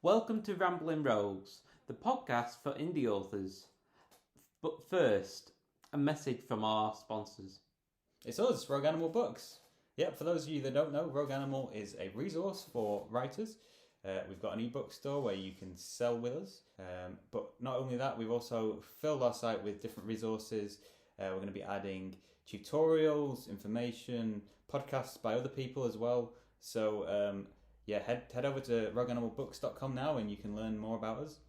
Welcome to Rambling Rogues, the podcast for indie authors. But first, a message from our sponsors. It's us, Rogue Animal Books. Yep, for those of you that don't know, Rogue Animal is a resource for writers. We've got an ebook store where you can sell with us. But not only that, we've also filled our site with different resources. We're going to be adding tutorials, information, podcasts by other people as well. So head over to rogueanimalbooks.com now and you can learn more about us.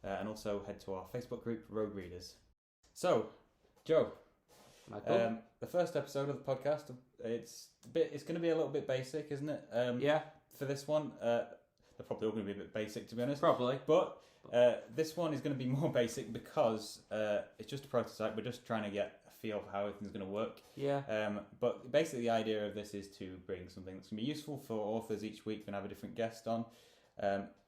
And also head to our Facebook group, Rogue Readers. So, Joe, Michael? the first episode of the podcast, it's going to be a little bit basic, isn't it? Yeah, For this one, they're probably all going to be a bit basic, to be honest. probably. But this one is going to be more basic because it's just a prototype. We're just trying to get a feel of how everything's going to work. Yeah. But basically, the idea of this is to bring something that's going to be useful for authors each week. We're going to have a different guest on.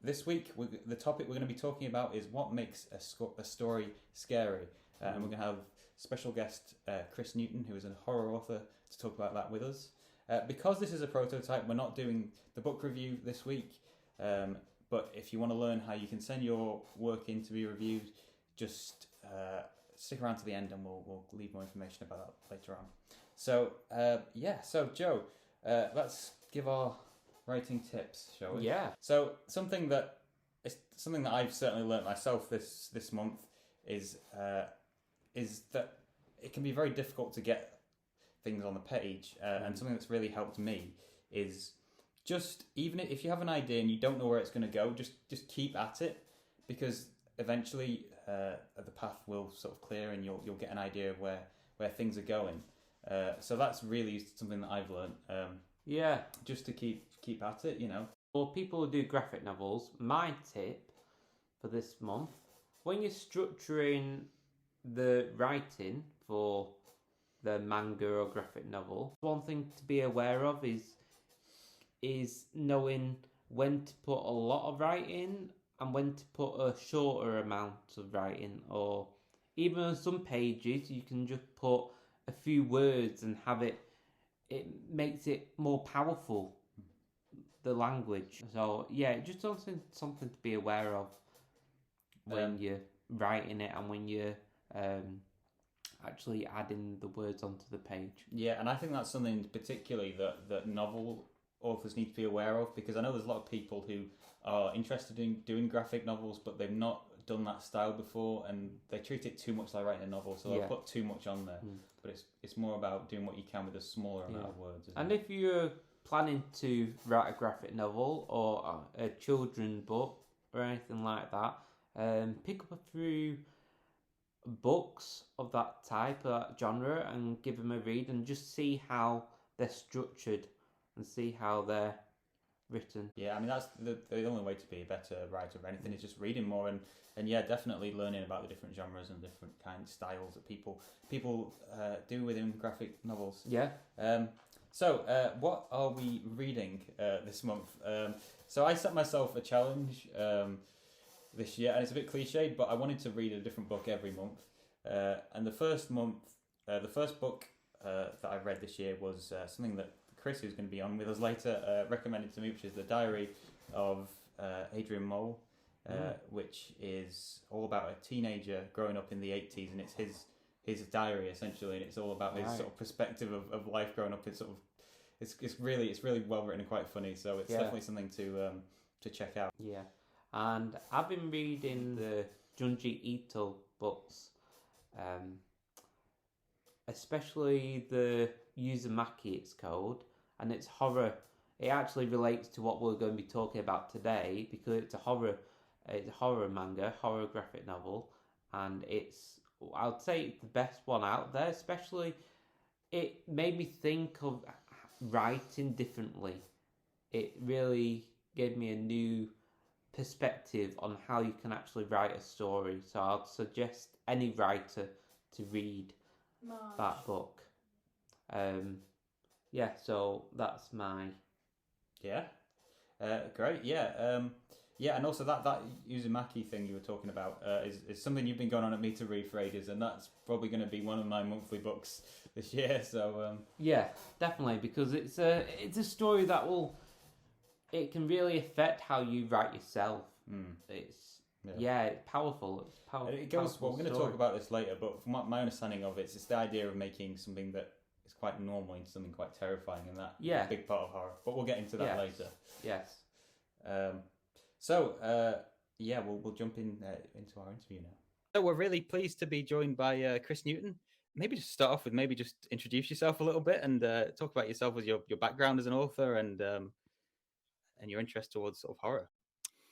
This week, the topic we're going to be talking about is what makes a story scary. And we're going to have special guest Chris Newton, who is a horror author, to talk about that with us. Because this is a prototype, we're not doing the book review this week. But if you want to learn how you can send your work in to be reviewed, just stick around to the end and we'll leave more information about that later on. So, so Joe, let's give our writing tips, shall we? Yeah. So something that I've certainly learnt myself this month is that it can be very difficult to get things on the page, and something that's really helped me is just, even if you have an idea and you don't know where it's going to go, just keep at it, because eventually the path will sort of clear and you'll get an idea of where things are going. So that's really something that I've learnt. Yeah. Just to keep at it, you know. For people who do graphic novels, my tip for this month, when you're structuring the writing for the manga or graphic novel, one thing to be aware of is knowing when to put a lot of writing and when to put a shorter amount of writing, or even on some pages you can just put a few words and have it makes it more powerful, the language. So yeah, just something to be aware of when you're writing it and when you're actually adding the words onto the page. Yeah, and I think that's something particularly that novel authors need to be aware of, because I know there's a lot of people who are interested in doing graphic novels, but they've not done that style before, and they treat it too much like writing a novel, so they'll put too much on there. But it's more about doing what you can with a smaller amount of words. And if you're planning to write a graphic novel or a children's book or anything like that, pick up a few books of that type, that genre, and give them a read and just see how they're structured and see how they're written. Yeah, I mean, that's the only way to be a better writer of anything is just reading more, and yeah, definitely learning about the different genres and different kind of styles that people do within graphic novels. Yeah. So what are we reading this month? So I set myself a challenge this year, and it's a bit cliched, but I wanted to read a different book every month. And the first book that I read this year was something that Chris, who's going to be on with us later, recommended to me, which is The Diary of Adrian Mole, which is all about a teenager growing up in the 80s, and it's his diary essentially, and it's all about his sort of perspective of life growing up. It's sort of it's really well written and quite funny, so it's definitely something to check out. Yeah, and I've been reading the Junji Ito books, especially the Uzumaki it's called, and it's horror. It actually relates to what we're going to be talking about today, because it's a horror manga, horror graphic novel, and I'd say it's the best one out there. Especially, it made me think of writing differently. It really gave me a new perspective on how you can actually write a story. So I'd suggest any writer to read that book. So that's my... Yeah, great. Yeah, and also that Uzumaki thing you were talking about is something you've been going on at me to read for ages, and that's probably going to be one of my monthly books this year. So yeah, definitely, because it's a story that will it can really affect how you write yourself. It's it's powerful. It's powerful. It goes. Well, Powerful we're going to story. talk about this later, but from my understanding of it, it's the idea of making something that is quite normal into something quite terrifying, and that is a big part of horror. But we'll get into that later. Yes. We'll jump into our interview now. So we're really pleased to be joined by Chris Newton. Maybe just start off with just introduce yourself a little bit and talk about yourself as your background as an author and your interest towards sort of horror.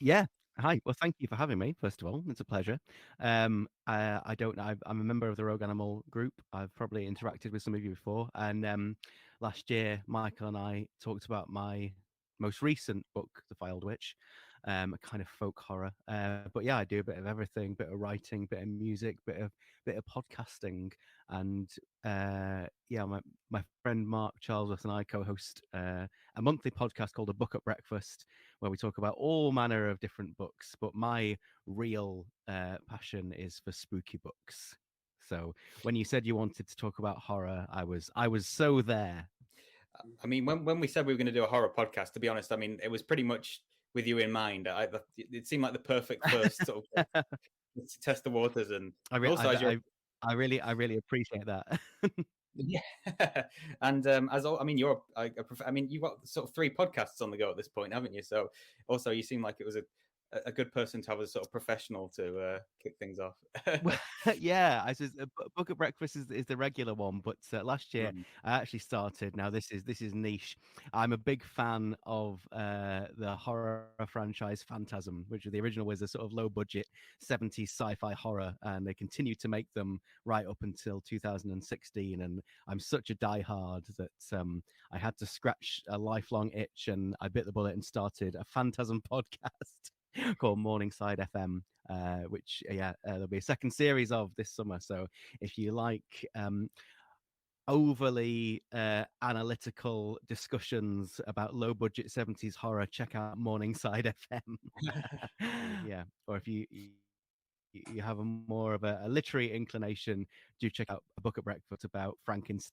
Yeah. Hi. Well, thank you for having me. First of all, it's a pleasure. I don't know. I'm a member of the Rogue Animal group. I've probably interacted with some of you before. And last year, Michael and I talked about my most recent book, The Filed Witch, a kind of folk horror. But yeah, I do a bit of everything: bit of writing, bit of music, bit of podcasting, and my friend Mark Charlesworth and I co-host a monthly podcast called A Book at Breakfast, where we talk about all manner of different books. But my real passion is for spooky books. So when you said you wanted to talk about horror, I was so there. I mean, when we said we were going to do a horror podcast, to be honest, I mean, it was pretty much with you in mind. It seemed like the perfect first sort of to test the waters, and I really appreciate that. Yeah, and you've got sort of 3 podcasts on the go at this point, haven't you? So also, you seem like it was a good person to have as sort of professional to kick things off. Well, yeah, I says Book at Breakfast is the regular one, but last year I actually started. Now this is niche. I'm a big fan of the horror franchise Phantasm, which the original was a sort of low budget 70s sci-fi horror, and they continue to make them right up until 2016. And I'm such a diehard that I had to scratch a lifelong itch, and I bit the bullet and started a Phantasm podcast called Morningside FM, which there'll be a second series of this summer. So if you like overly analytical discussions about low budget 70s horror, check out Morningside FM. Yeah, or if you have more of a literary inclination, do check out A Book at Breakfast about Frankenstein.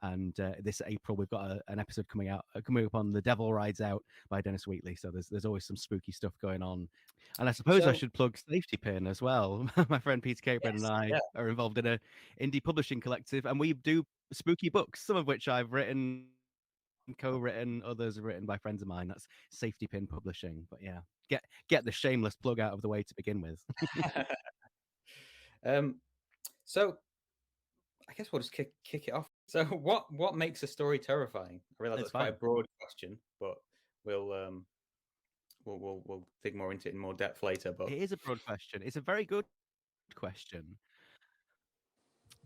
And this April we've got an episode coming up on The Devil Rides Out by Dennis Wheatley. So there's always some spooky stuff going on. And I suppose I should plug Safety Pin as well. My friend Peter Capron and I are involved in a indie publishing collective, and we do spooky books, some of which I've written, co-written, others are written by friends of mine. That's Safety Pin Publishing. But yeah, get the shameless plug out of the way to begin with. So I guess we'll just kick it off. So what makes a story terrifying? I realize that's quite a broad question, but we'll dig more into it in more depth later. But it is a broad question. It's a very good question.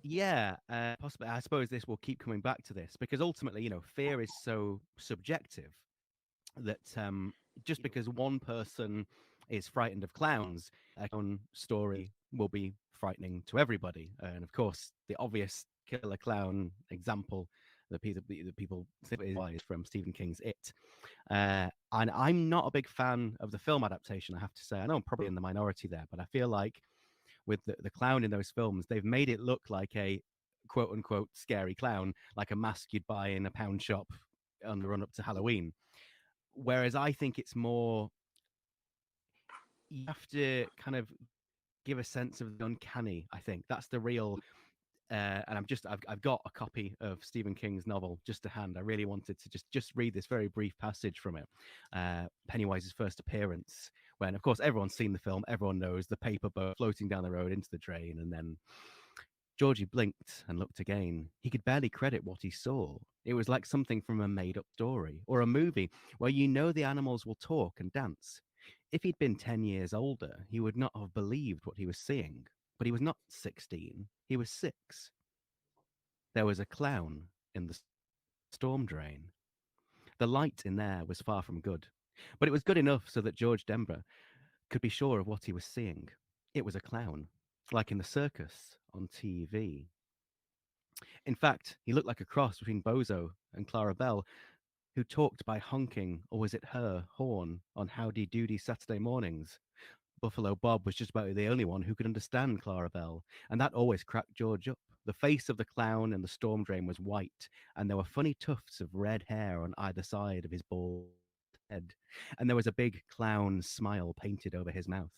Yeah, possibly. I suppose this will keep coming back to this because ultimately, fear is so subjective that just because one person is frightened of clowns, a clown story will be frightening to everybody. And of course, the obvious killer clown example that people think is from Stephen King's It. And I'm not a big fan of the film adaptation, I have to say. I know I'm probably in the minority there, but I feel like with the clown in those films, they've made it look like a quote unquote scary clown, like a mask you'd buy in a pound shop on the run up to Halloween. Whereas I think it's more, you have to kind of give a sense of the uncanny. I think that's the real. And I've got a copy of Stephen King's novel just to hand. I really wanted to just read this very brief passage from it. Pennywise's first appearance, when of course everyone's seen the film, everyone knows the paper boat floating down the road into the drain, and then Georgie blinked and looked again. He could barely credit what he saw. It was like something from a made-up story or a movie where the animals will talk and dance. If he'd been 10 years older, he would not have believed what he was seeing. But he was not 16, he was 6. There was a clown in the storm drain. The light in there was far from good, but it was good enough so that George Denver could be sure of what he was seeing. It was a clown, like in the circus on TV. In fact, he looked like a cross between Bozo and Clara Bell, who talked by honking, or was it her, horn on Howdy Doody Saturday mornings. Buffalo Bob was just about the only one who could understand Clara Bell, and that always cracked George up. The face of the clown in the storm drain was white, and there were funny tufts of red hair on either side of his bald head, and there was a big clown smile painted over his mouth.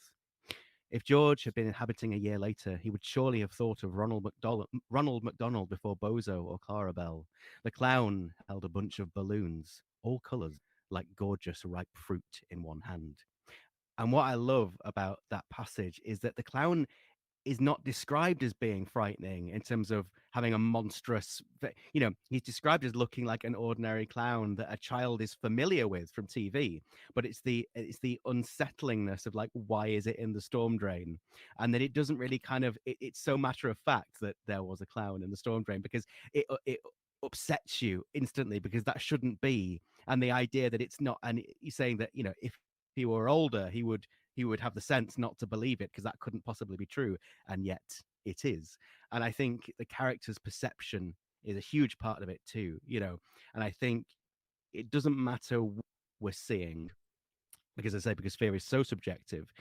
If George had been inhabiting a year later, he would surely have thought of Ronald McDonald before Bozo or Clarabelle. The clown held a bunch of balloons, all colours, like gorgeous ripe fruit in one hand. And what I love about that passage is that the clown is not described as being frightening in terms of having a monstrous, he's described as looking like an ordinary clown that a child is familiar with from TV. But it's the unsettlingness of like, why is it in the storm drain? And then it doesn't really it's so matter of fact that there was a clown in the storm drain, because it upsets you instantly, because that shouldn't be. And the idea that it's not, and he's saying that, if he were older, he would have the sense not to believe it, because that couldn't possibly be true, and yet it is. And I think the character's perception is a huge part of it too, and I think it doesn't matter what we're seeing, because because fear is so subjective,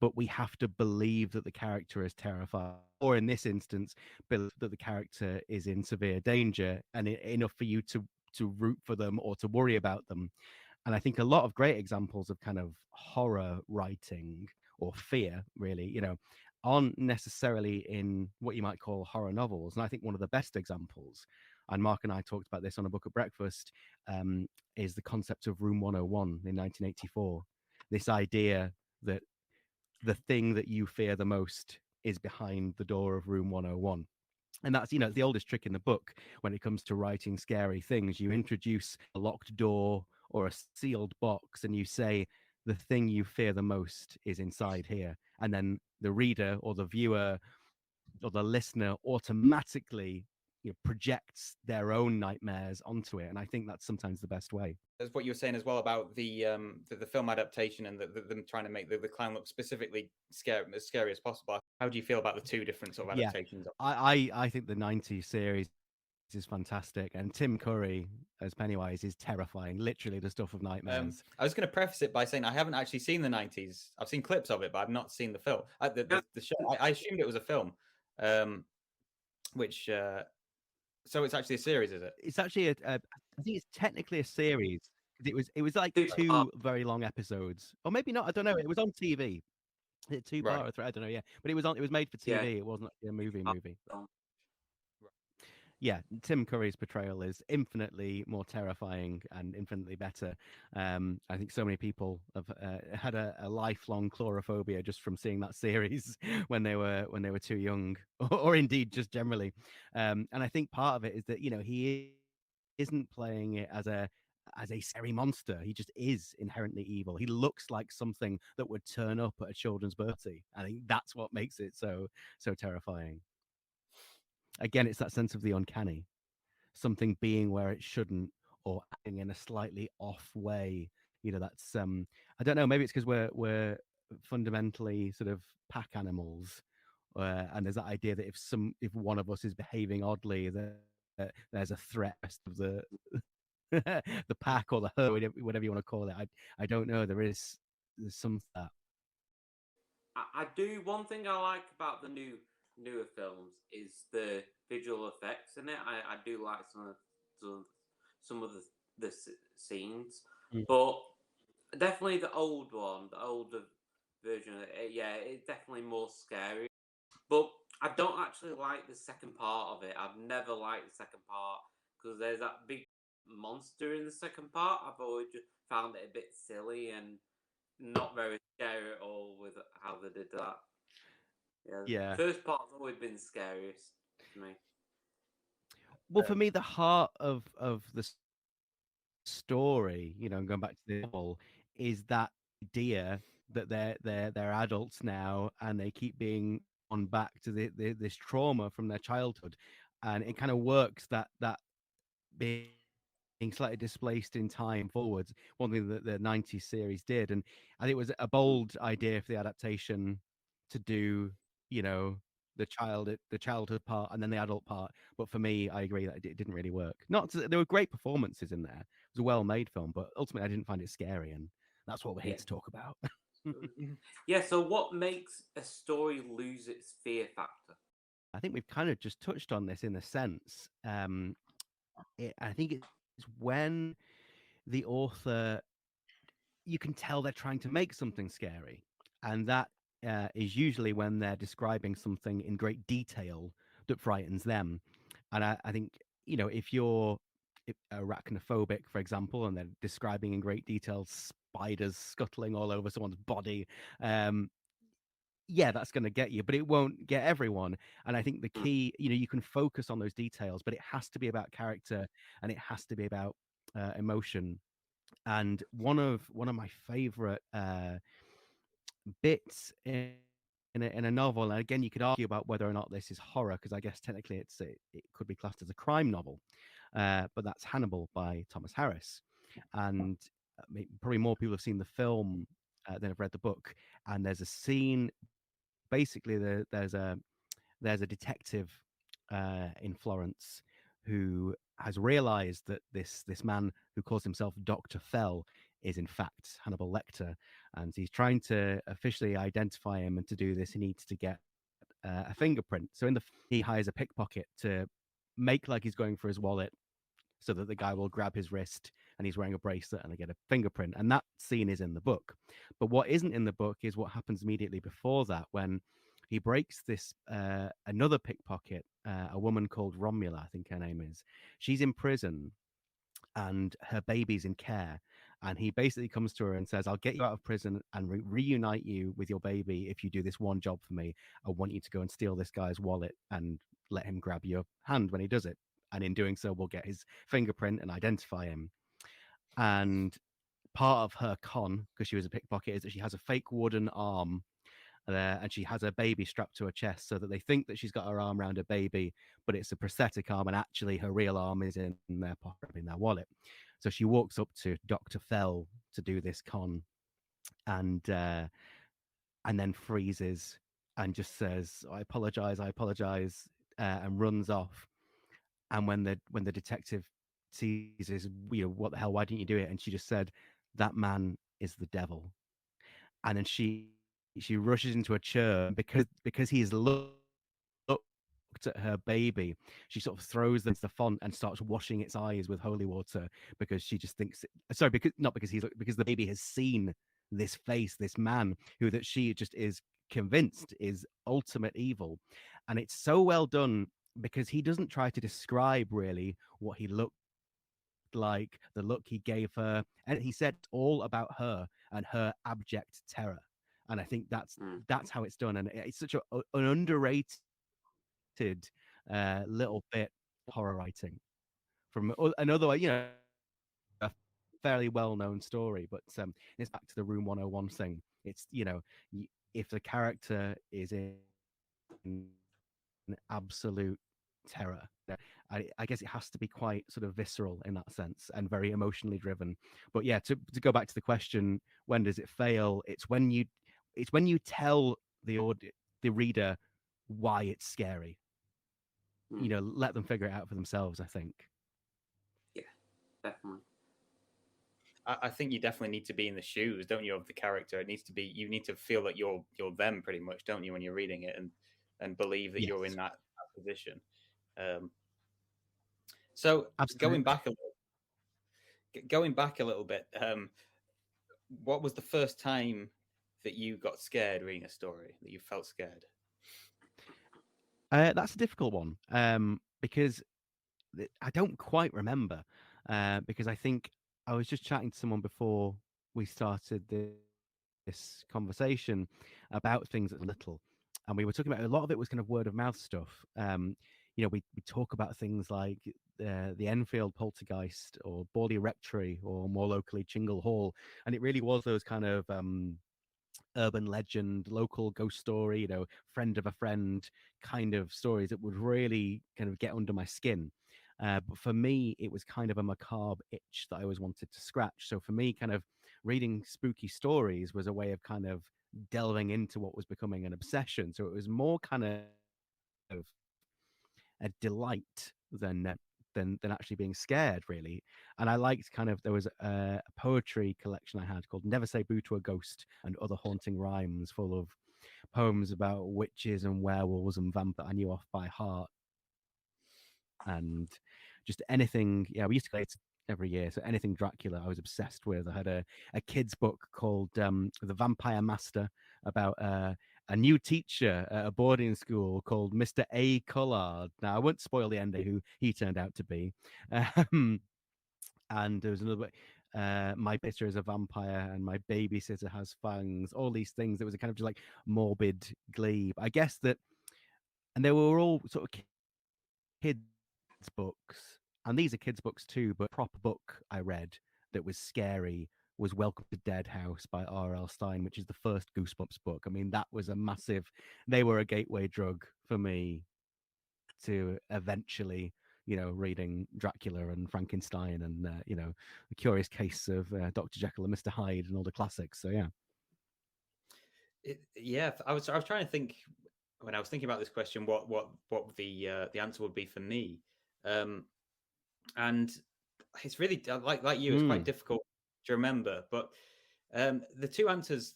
but we have to believe that the character is terrified, or in this instance, believe that the character is in severe danger, and enough for you to root for them or to worry about them. And I think a lot of great examples of kind of horror writing, or fear, really, aren't necessarily in what you might call horror novels. And I think one of the best examples, and Mark and I talked about this on a book at breakfast, is the concept of Room 101 in 1984. This idea that the thing that you fear the most is behind the door of Room 101. And that's, the oldest trick in the book when it comes to writing scary things. You introduce a locked door or a sealed box, and you say, the thing you fear the most is inside here. And then the reader or the viewer or the listener automatically projects their own nightmares onto it. And I think that's sometimes the best way. That's what you were saying as well about the film adaptation, and them trying to make the clown look specifically as scary as possible. How do you feel about the two different sort of adaptations? I think the 90s series is fantastic, and Tim Curry as Pennywise is terrifying, literally the stuff of nightmares. I was going to preface it by saying I haven't actually seen the 90s. I've seen clips of it, but I've not seen the film. The show, I assumed it was a film, which so it's actually a series, is it? It's actually I think it's technically a series. It was like two very long episodes, or maybe not. I don't know. It was on TV. Two part or three, I don't know. Yeah, but it was made for TV. Yeah. It wasn't a movie. Yeah, Tim Curry's portrayal is infinitely more terrifying and infinitely better. I think so many people have had a lifelong chlorophobia just from seeing that series when they were too young, or indeed just generally. And I think part of it is that he isn't playing it as a scary monster. He just is inherently evil. He looks like something that would turn up at a children's birthday. I think that's what makes it so terrifying. Again, it's that sense of the uncanny, something being where it shouldn't, or acting in a slightly off way. That's I don't know, maybe it's because we're fundamentally sort of pack animals, and there's that idea that if one of us is behaving oddly, that there's a threat of the the pack or the herd, whatever you want to call it. I don't know. There's some that. I do. One thing I like about the newer films is the visual effects in it. I do like some of the scenes, but definitely the old one, the older version of it, yeah, it's definitely more scary. But I don't actually like the second part of it. I've never liked the second part because there's that big monster in the second part. I've always just found it a bit silly and not very scary at all with how they did that. Yeah. First part's always been the scariest to me. Well, for me, the heart of the story, going back to the novel, is that idea that they're adults now, and they keep being on back to this trauma from their childhood, and it kind of works that being slightly displaced in time forwards. One thing that the 90s series did, and I think it was a bold idea for the adaptation to do, the childhood part and then the adult part. But for me, I agree that it didn't really work. There were great performances in there. It was a well-made film, but ultimately I didn't find it scary, and that's what we're here to talk about. Yeah, so what makes a story lose its fear factor? I think we've kind of just touched on this in a sense. I think it's when the author you can tell they're trying to make something scary, and that is usually when they're describing something in great detail that frightens them. And I think, if you're arachnophobic, for example, and they're describing in great detail spiders scuttling all over someone's body, um, yeah, that's going to get you, but it won't get everyone. And I think the Mm. key, you can focus on those details, but it has to be about character and it has to be about emotion. And one of my favorite bits in a novel, and again, you could argue about whether or not this is horror, because I guess technically it could be classed as a crime novel, but that's Hannibal by Thomas Harris. And probably more people have seen the film than have read the book. And there's a scene, basically, there's a detective in Florence who has realized that this man who calls himself Dr. Fell is in fact Hannibal Lecter, and he's trying to officially identify him. And to do this, he needs to get a fingerprint. So he hires a pickpocket to make like he's going for his wallet, so that the guy will grab his wrist and he's wearing a bracelet and they get a fingerprint. And that scene is in the book. But what isn't in the book is what happens immediately before that, when he breaks this another pickpocket, a woman called Romula, I think her name is. She's in prison and her baby's in care. And he basically comes to her and says, I'll get you out of prison and reunite you with your baby if you do this one job for me. I want you to go and steal this guy's wallet and let him grab your hand when he does it. And in doing so, we'll get his fingerprint and identify him. And part of her con, because she was a pickpocket, is that she has a fake wooden arm and she has her baby strapped to her chest, so that they think that she's got her arm around her baby, but it's a prosthetic arm, and actually her real arm is in their pocket, in their wallet. So she walks up to Dr. Fell to do this con, and then freezes and just says, I apologize, and runs off. And when the detective sees this, what the hell, why didn't you do it? And she just said, that man is the devil. And then she rushes into a chair, because he's looked at her baby. She sort of throws them to the font and starts washing its eyes with holy water, because she just thinks, sorry, because not because the baby has seen this face, this man who that she just is convinced is ultimate evil. And it's so well done, because he doesn't try to describe really what he looked like, the look he gave her, and he said all about her and her abject terror. And I think that's Mm. that's how it's done, and it's such an underrated little bit of horror writing from another, a fairly well-known story. But it's back to the Room 101 thing. It's, if the character is in absolute terror, I guess it has to be quite sort of visceral in that sense and very emotionally driven. But yeah, to go back to the question, when does it fail? It's when you tell the reader why it's scary. Mm. Let them figure it out for themselves, I think. Yeah, definitely. I think you definitely need to be in the shoes, don't you, of the character? It needs to be, you need to feel that you're them pretty much, don't you, when you're reading it, and believe that you're in Yes, that position. Um, so going absolutely. back a going back a little bit, what was the first time that you got scared reading a story, that you felt scared? That's a difficult one, because I don't quite remember, because I think I was just chatting to someone before we started this conversation about things that were little, and we were talking about a lot of it was kind of word of mouth stuff. We talk about things like the Enfield poltergeist or Borley Rectory, or more locally Chingle Hall, and it really was those kind of urban legend, local ghost story, friend of a friend kind of stories that would really kind of get under my skin. But for me, it was kind of a macabre itch that I always wanted to scratch. So for me, kind of reading spooky stories was a way of kind of delving into what was becoming an obsession. So it was more kind of a delight than actually being scared, really. And I liked kind of, there was a poetry collection I had called Never Say Boo to a Ghost and Other Haunting Rhymes, full of poems about witches and werewolves and vampires I knew off by heart. And just anything, yeah, we used to collect every year. So anything Dracula, I was obsessed with. I had a kids book called The Vampire Master about a new teacher at a boarding school called Mr. A. Collard. Now I won't spoil the ending who he turned out to be. And there was another. My bitter is a vampire, and my babysitter has fangs. All these things. It was a kind of just like morbid glebe. I guess that, and they were all sort of kids books, and these are kids books too, but proper book I read that was scary was Welcome to Dead House by R.L. Stein, which is the first Goosebumps book. I mean, that was a massive, they were a gateway drug for me to eventually, reading Dracula and Frankenstein and, The Curious Case of Dr. Jekyll and Mr. Hyde and all the classics. So, yeah. I was trying to think when I was thinking about this question, what the answer would be for me, and it's really like you, it's quite difficult to remember. But the two answers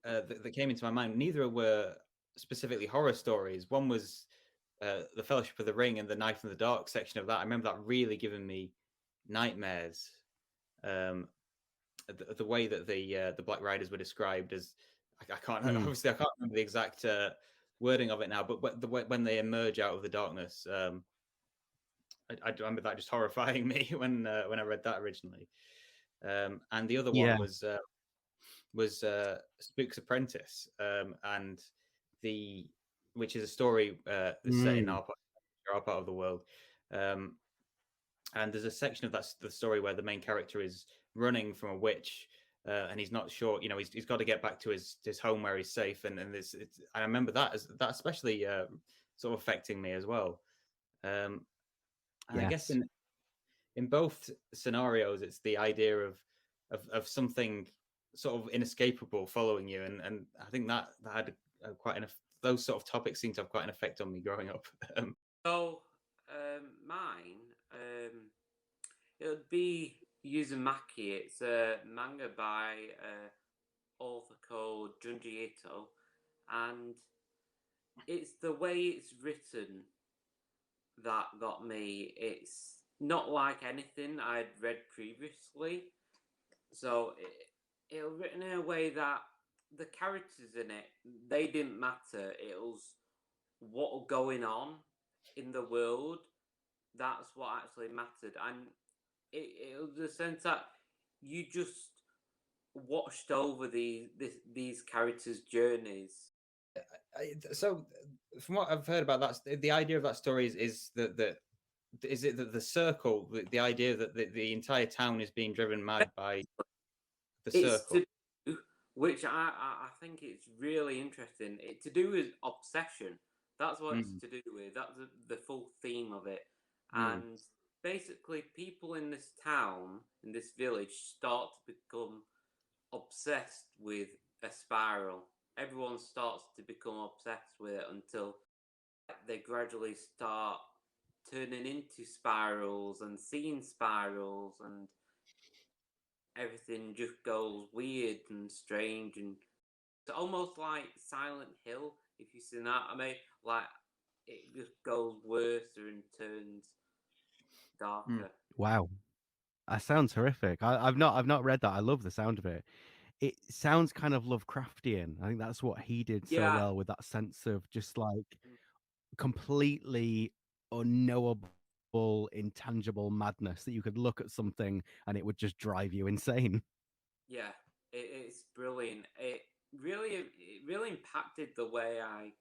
that came into my mind, neither were specifically horror stories. One was the Fellowship of the Ring and the Knife in the Dark section of that. I remember that really giving me nightmares. The way that the Black Riders were described as, I can't obviously I can't remember the exact wording of it now, but when they emerge out of the darkness, I remember that just horrifying me when I read that originally. And the other one was Spook's Apprentice, and which is a story that's set in our part of the world. And there's a section of the story where the main character is running from a witch, and he's not sure. He's got to get back to his home where he's safe. And I remember that especially sort of affecting me as well. And I guess in both scenarios, it's the idea of something sort of inescapable following you, and I think that had those sort of topics seem to have quite an effect on me growing up. So mine, it would be Uzumaki. It's a manga by author called Junji Ito, and it's the way it's written that got me. It's not like anything I'd read previously, so it was written in a way that the characters in it, they didn't matter. It was what was going on in the world. That's what actually mattered, and it was the sense that you just watched over these characters' journeys. So, from what I've heard about that, the idea of that story is that the circle, the idea that the entire town is being driven mad by the circle. Which I think it's really interesting. It's to do with obsession. That's what it's to do with. That's the full theme of it. And basically, people in this town, in this village, start to become obsessed with a spiral. Everyone starts to become obsessed with it until they gradually start turning into spirals and seeing spirals, and everything just goes weird and strange, and it's almost like Silent Hill, if you've seen that. I mean, like, it just goes worse and turns darker. Wow, that sounds horrific. I've not read that. I love the sound of it. It sounds kind of Lovecraftian. I think that's what he did so well, with that sense of just like completely unknowable, intangible madness that you could look at something and it would just drive you insane. Yeah, it's brilliant. It really impacted the way I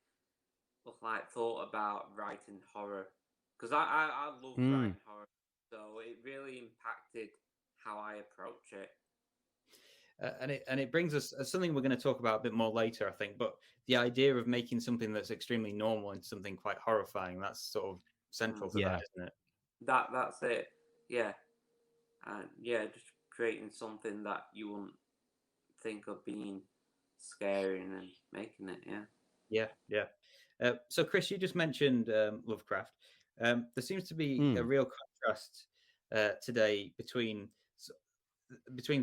thought about writing horror, because I love writing horror, so it really impacted how I approach it. And it brings us something we're going to talk about a bit more later, I think. But the idea of making something that's extremely normal into something quite horrifying—that's sort of central to that, isn't it? That's it. Yeah, and just creating something that you wouldn't think of being scary and then making it. Yeah. So, Chris, you just mentioned Lovecraft. There seems to be a real contrast today between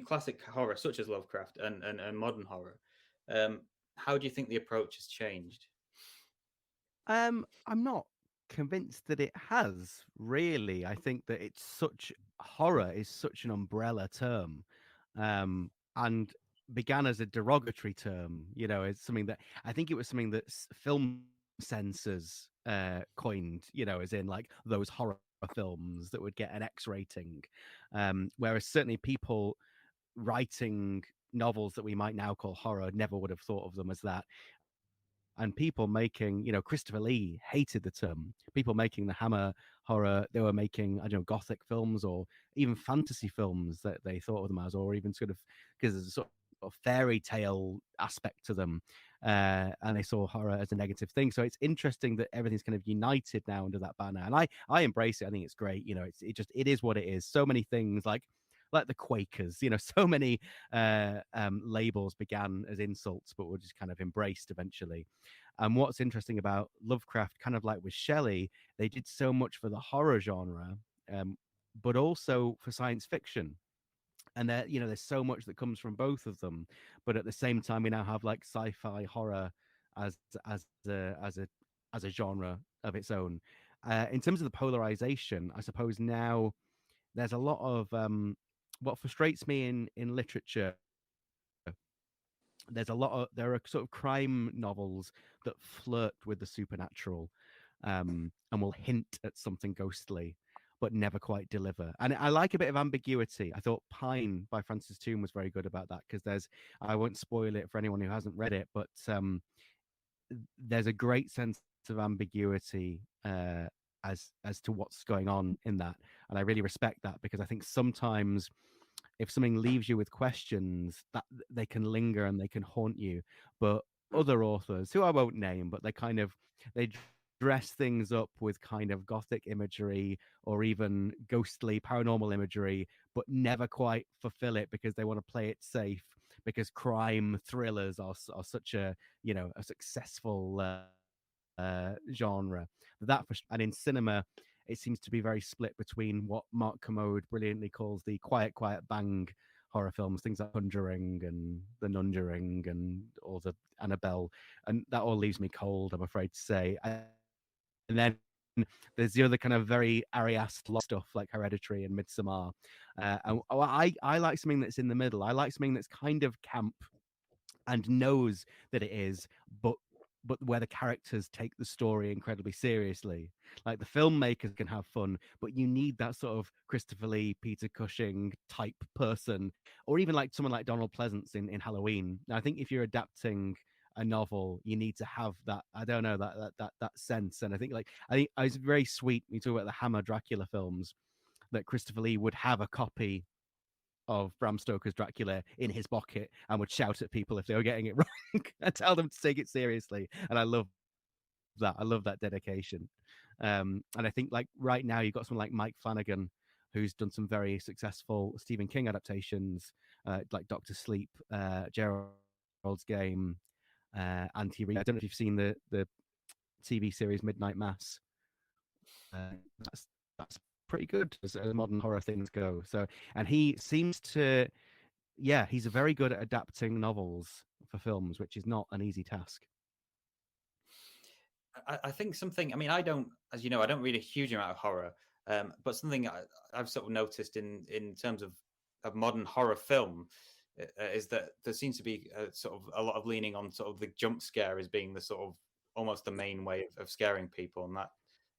classic horror such as Lovecraft and modern horror. How do you think the approach has changed? I'm not convinced that it has. Really, I think that it's such horror is such an umbrella term, and began as a derogatory term. You know, it's something that I think it was something that film censors coined. You know, as in like those horror films that would get an X rating, whereas certainly people writing novels that we might now call horror never would have thought of them as that. And people making, you know, Christopher Lee hated the term. People making the Hammer horror, they were making, I don't know, gothic films or even fantasy films that they thought of them as, or even sort of because there's a sort of fairy tale aspect to them. And they saw horror as a negative thing. So it's interesting that everything's kind of united now under that banner. And I embrace it. I think it's great. You know, it is what it is. So many things like the Quakers, you know, so many labels began as insults, but were just kind of embraced eventually. And what's interesting about Lovecraft, kind of like with Shelley, they did so much for the horror genre, but also for science fiction. And there, you know, there's so much that comes from both of them. But at the same time, we now have like sci-fi horror as as a as a as a genre of its own. In terms of the polarization, I suppose now there's a lot of what frustrates me in literature. There are sort of crime novels that flirt with the supernatural, and will hint at something ghostly but never quite deliver. And I like a bit of ambiguity. I thought Pine by Francis Toon was very good about that, because I won't spoil it for anyone who hasn't read it, but there's a great sense of ambiguity as to what's going on in that. And I really respect that, because I think sometimes if something leaves you with questions, that they can linger and they can haunt you. But other authors, who I won't name, but they dress things up with kind of gothic imagery or even ghostly paranormal imagery, but never quite fulfill it because they want to play it safe, because crime thrillers are such a successful genre. And in cinema, it seems to be very split between what Mark Commode brilliantly calls the quiet, quiet bang horror films, things like Conjuring and The Nunjuring and or the Annabelle, and that all leaves me cold, I'm afraid to say. And then there's the other kind of very Ari Aster stuff like Hereditary and Midsommar. I like something that's in the middle. I like something that's kind of camp and knows that it is, but where the characters take the story incredibly seriously. Like the filmmakers can have fun, but you need that sort of Christopher Lee, Peter Cushing type person, or even like someone like Donald Pleasance in Halloween. Now, I think if you're adapting a novel, you need to have that. I don't know that sense, and I think it's very sweet when you talk about the Hammer Dracula films that Christopher Lee would have a copy of Bram Stoker's Dracula in his pocket and would shout at people if they were getting it wrong and tell them to take it seriously. And I love that. I love that dedication. And I think like right now you've got someone like Mike Flanagan, who's done some very successful Stephen King adaptations, like Doctor Sleep, Gerald's Game, and I don't know if you've seen the TV series Midnight Mass. That's pretty good as modern horror things go. So, and he seems to, yeah, he's very good at adapting novels for films, which is not an easy task. I think something. I mean, I don't, as you know, I don't read a huge amount of horror, but something I've sort of noticed in terms of modern horror film is that there seems to be sort of a lot of leaning on sort of the jump scare as being the sort of almost the main way of scaring people, and that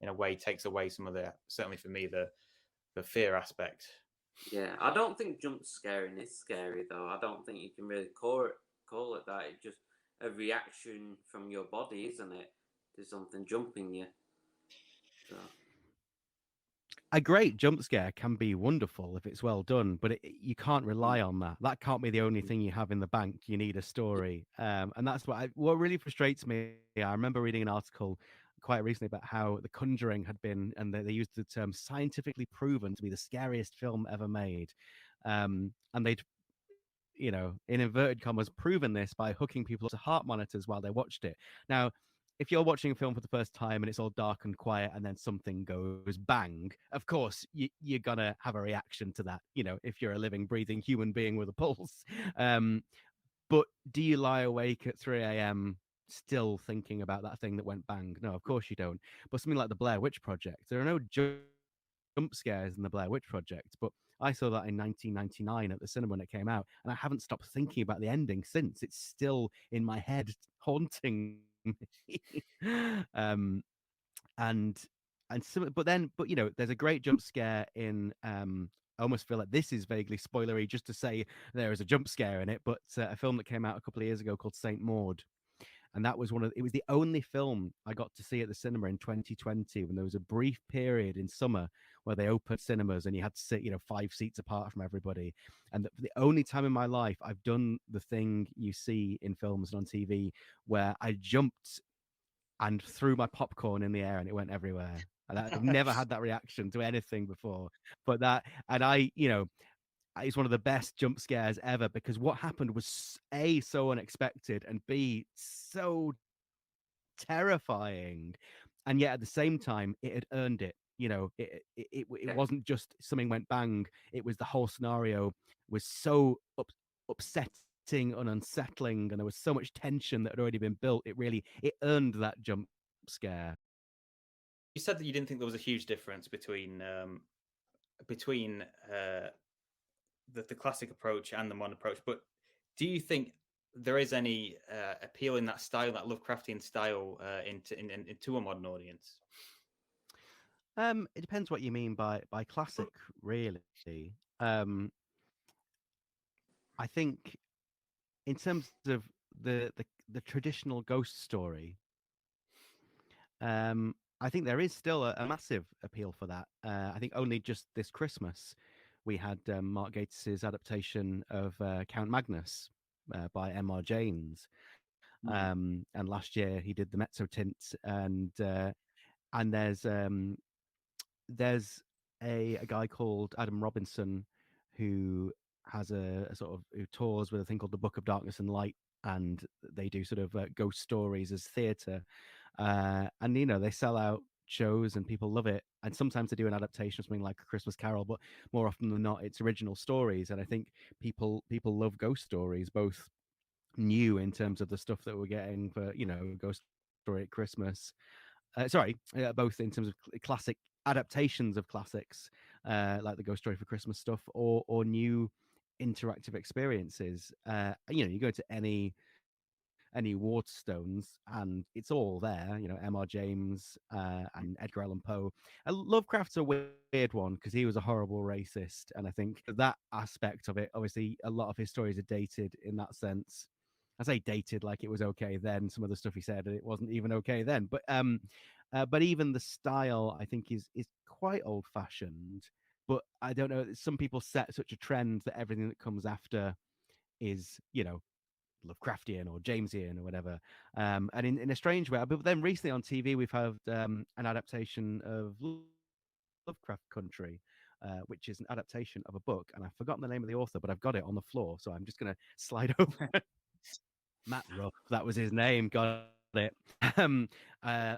in a way takes away some of the, certainly for me, the fear aspect. Yeah, I don't think jump scaring is scary though. I don't think you can really call it that. It's just a reaction from your body, isn't it, to something jumping you. So. A great jump scare can be wonderful if it's well done, but you can't rely on that. That can't be the only thing you have in the bank. You need a story, and that's what really frustrates me. I remember reading an article quite recently about how The Conjuring had been, and they used the term scientifically proven to be the scariest film ever made, and they'd, you know, in inverted commas, proven this by hooking people to heart monitors while they watched it. Now, if you're watching a film for the first time and it's all dark and quiet and then something goes bang, of course you're gonna have a reaction to that, you know, if you're a living, breathing human being with a pulse. But do you lie awake at 3 a.m. still thinking about that thing that went bang. No, of course you don't. But something like the Blair Witch Project, there are no jump scares in the Blair Witch Project, but I saw that in 1999 at the cinema when it came out, and I haven't stopped thinking about the ending since. It's still in my head, haunting me. um, and but there's a great jump scare in. I almost feel like this is vaguely spoilery just to say there is a jump scare in it, but a film that came out a couple of years ago called Saint Maud, and that was it was the only film I got to see at the cinema in 2020 when there was a brief period in summer where they opened cinemas and you had to sit 5 seats apart from everybody. And the only time in my life I've done the thing you see in films and on TV where I jumped and threw my popcorn in the air and it went everywhere. And I've never had that reaction to anything before. But that, and it's one of the best jump scares ever because what happened was A, so unexpected, and B, so terrifying. And yet at the same time, it had earned it. It wasn't just something went bang. It was the whole scenario was so upsetting and unsettling, and there was so much tension that had already been built. It earned that jump scare. You said that you didn't think there was a huge difference between the classic approach and the modern approach, but do you think there is any appeal in that style, that Lovecraftian style, into a modern audience? It depends what you mean by classic, really. I think in terms of the traditional ghost story, I think there is still a massive appeal for that. I think only just this Christmas we had Mark Gatiss's adaptation of Count Magnus by M.R. James, and last year he did the Mezzotint, and there's a guy called Adam Robinson who has a sort of who tours with a thing called the Book of Darkness and Light, and they do sort of ghost stories as theatre, and they sell out shows and people love it. And sometimes they do an adaptation of something like a Christmas Carol, but more often than not, it's original stories. And I think people love ghost stories, both new in terms of the stuff that we're getting for Ghost Story at Christmas. Both in terms of classic adaptations of classics, like the Ghost Story for Christmas stuff, or new interactive experiences. You go to any Waterstones and it's all there. M.R. James and Edgar Allan Poe. Lovecraft's a weird one because he was a horrible racist, and I think that aspect of it, obviously, a lot of his stories are dated in that sense. I say dated like it was okay then. Some of the stuff he said, it wasn't even okay then. But even the style, I think, is quite old fashioned. But I don't know. Some people set such a trend that everything that comes after is, Lovecraftian or Jamesian or whatever. And in a strange way, but then recently on TV we've had an adaptation of Lovecraft Country, which is an adaptation of a book, and I've forgotten the name of the author, but I've got it on the floor, so I'm just going to slide over. Matt Ruff, that was his name. Got it. I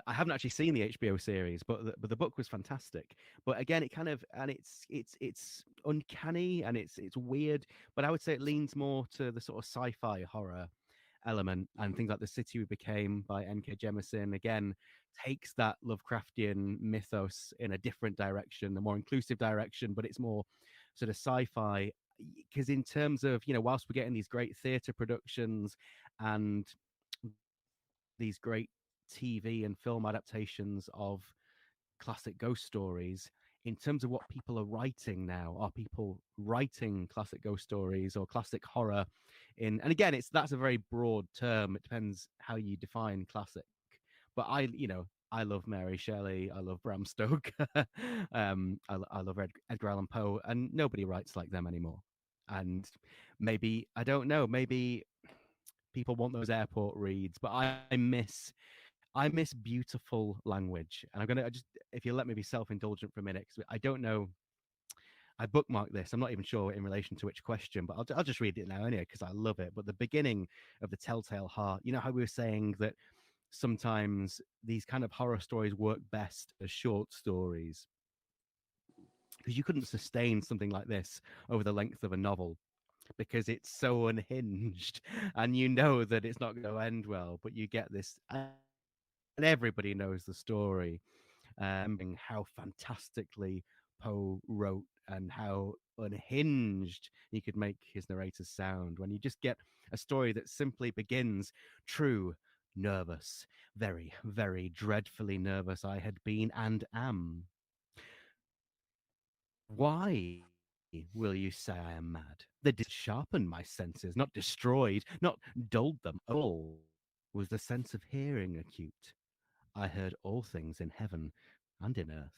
haven't actually seen the HBO series, but the book was fantastic. But again, it kind of, and it's uncanny and it's weird, but I would say it leans more to the sort of sci-fi horror element, and things like The City We Became by N.K. Jemisin again takes that Lovecraftian mythos in a different direction, a more inclusive direction, but it's more sort of sci-fi. Because in terms of whilst we're getting these great theatre productions and these great TV and film adaptations of classic ghost stories, in terms of what people are writing now, are people writing classic ghost stories or classic horror and again, that's a very broad term. It depends how you define classic. But I love Mary Shelley. I love Bram Stoker. I love Edgar Allan Poe, and nobody writes like them anymore. And maybe, I don't know, maybe people want those airport reads, but I miss beautiful language. And if you let me be self-indulgent for a minute, because I don't know, I bookmarked this. I'm not even sure in relation to which question, but I'll just read it now anyway because I love it. But the beginning of The Telltale Heart, how we were saying that sometimes these kind of horror stories work best as short stories because you couldn't sustain something like this over the length of a novel. because it's so unhinged, and you know that it's not going to end well. But you get this, and everybody knows the story, and how fantastically Poe wrote and how unhinged he could make his narrators sound when you just get a story that simply begins true, nervous, very, very dreadfully nervous I had been and am. Why will you say I am mad? They did sharpen my senses, not destroyed, not dulled them. All was the sense of hearing acute. I heard all things in heaven and in earth.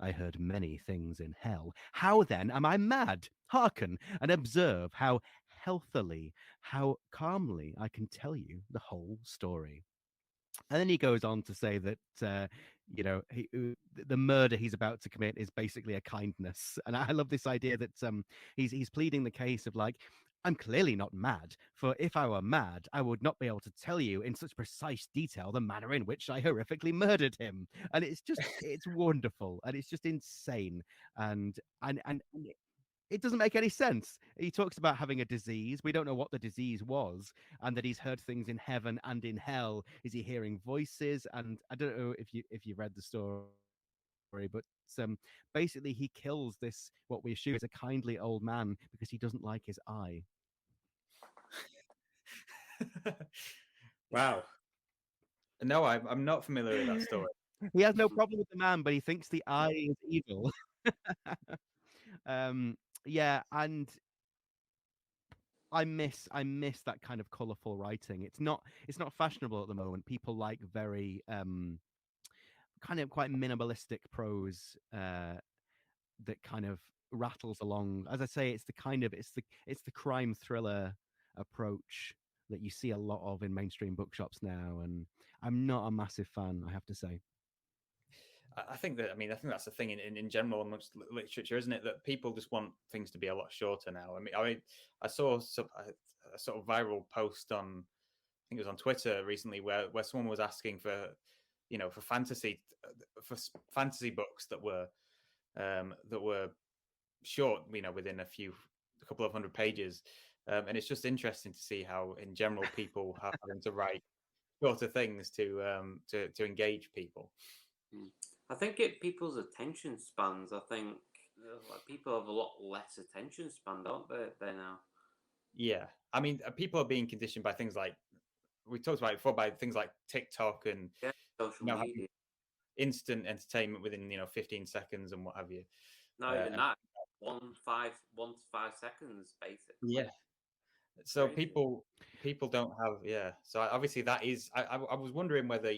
I heard many things in hell. How then am I mad? Hearken and observe how healthily, how calmly I can tell you the whole story. And then he goes on to say that the murder he's about to commit is basically a kindness. And I love this idea that he's pleading the case of like, I'm clearly not mad, for if I were mad, I would not be able to tell you in such precise detail the manner in which I horrifically murdered him. And it's wonderful, and it's just insane. And it doesn't make any sense. He talks about having a disease. We don't know what the disease was, and that he's heard things in heaven and in hell. Is he hearing voices? And I don't know if you read the story, but basically he kills this what we assume is a kindly old man because he doesn't like his eye. Wow. No, I'm not familiar with that story. He has no problem with the man, but he thinks the eye is evil. Yeah, and I miss that kind of colorful writing. It's not fashionable at the moment. People like very kind of quite minimalistic prose that kind of rattles along. As I say, it's the crime thriller approach that you see a lot of in mainstream bookshops now, and I'm not a massive fan, I have to say. I think that's the thing in general amongst literature, isn't it? That people just want things to be a lot shorter now. I saw a sort of viral post on, I think it was on Twitter recently, where someone was asking for, for fantasy books that were short, within a couple of hundred pages, and it's just interesting to see how, in general, people are having to write shorter things to engage people. I think people's attention spans. I think like people have a lot less attention span, don't they now? Yeah, I mean, people are being conditioned by things like, we talked about it before, by things like TikTok and Social having media. instant entertainment within 15 seconds and what have you. Not even that. 1 to 5 seconds, basically. Yeah. So Crazy. people don't have, yeah. So obviously that is. I was wondering whether